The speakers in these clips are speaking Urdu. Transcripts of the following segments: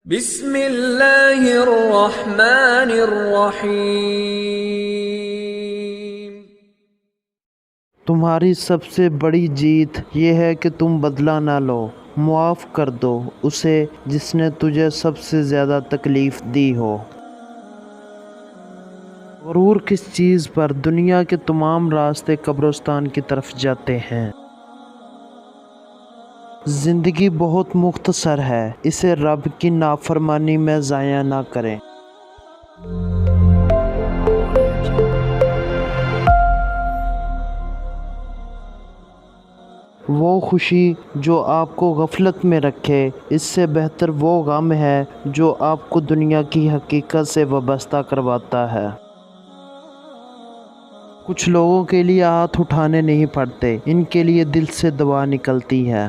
بسم اللہ الرحمن الرحیم۔ تمہاری سب سے بڑی جیت یہ ہے کہ تم بدلہ نہ لو، معاف کر دو اسے جس نے تجھے سب سے زیادہ تکلیف دی ہو۔ غرور کس چیز پر؟ دنیا کے تمام راستے قبرستان کی طرف جاتے ہیں۔ زندگی بہت مختصر ہے، اسے رب کی نافرمانی میں ضائع نہ کریں۔ وہ خوشی جو آپ کو غفلت میں رکھے، اس سے بہتر وہ غم ہے جو آپ کو دنیا کی حقیقت سے وابستہ کرواتا ہے۔ کچھ لوگوں کے لیے ہاتھ اٹھانے نہیں پڑتے، ان کے لیے دل سے دعا نکلتی ہے۔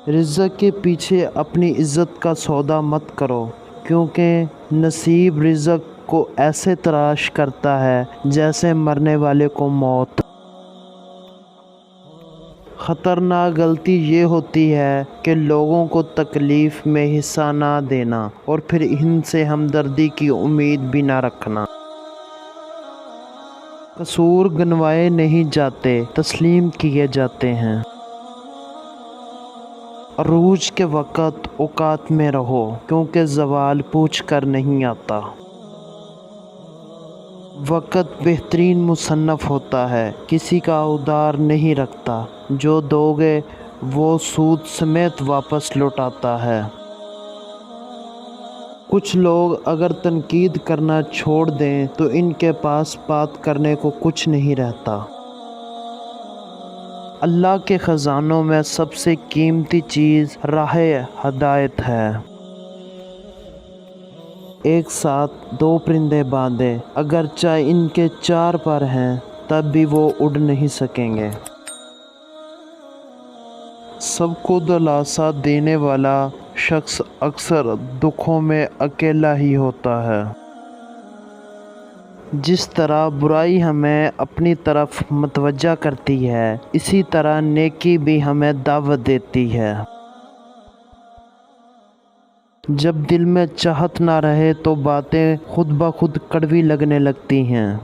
رزق کے پیچھے اپنی عزت کا سودا مت کرو، کیونکہ نصیب رزق کو ایسے تلاش کرتا ہے جیسے مرنے والے کو موت۔ خطرناک غلطی یہ ہوتی ہے کہ لوگوں کو تکلیف میں حصہ نہ دینا اور پھر ان سے ہمدردی کی امید بھی نہ رکھنا۔ قصور گنوائے نہیں جاتے، تسلیم کیے جاتے ہیں۔ عروج کے وقت اوقات میں رہو، کیونکہ زوال پوچھ کر نہیں آتا۔ وقت بہترین مصنف ہوتا ہے، کسی کا ادھار نہیں رکھتا، جو دو گے وہ سود سمیت واپس لوٹاتا ہے۔ کچھ لوگ اگر تنقید کرنا چھوڑ دیں تو ان کے پاس بات کرنے کو کچھ نہیں رہتا۔ اللہ کے خزانوں میں سب سے قیمتی چیز راہ ہدایت ہے۔ ایک ساتھ دو پرندے باندھے، اگرچہ ان کے 4 پر ہیں تب بھی وہ اڑ نہیں سکیں گے۔ سب کو دلاسا دینے والا شخص اکثر دکھوں میں اکیلا ہی ہوتا ہے۔ جس طرح برائی ہمیں اپنی طرف متوجہ کرتی ہے، اسی طرح نیکی بھی ہمیں دعوت دیتی ہے۔ جب دل میں چاہت نہ رہے تو باتیں خود بخود کڑوی لگنے لگتی ہیں۔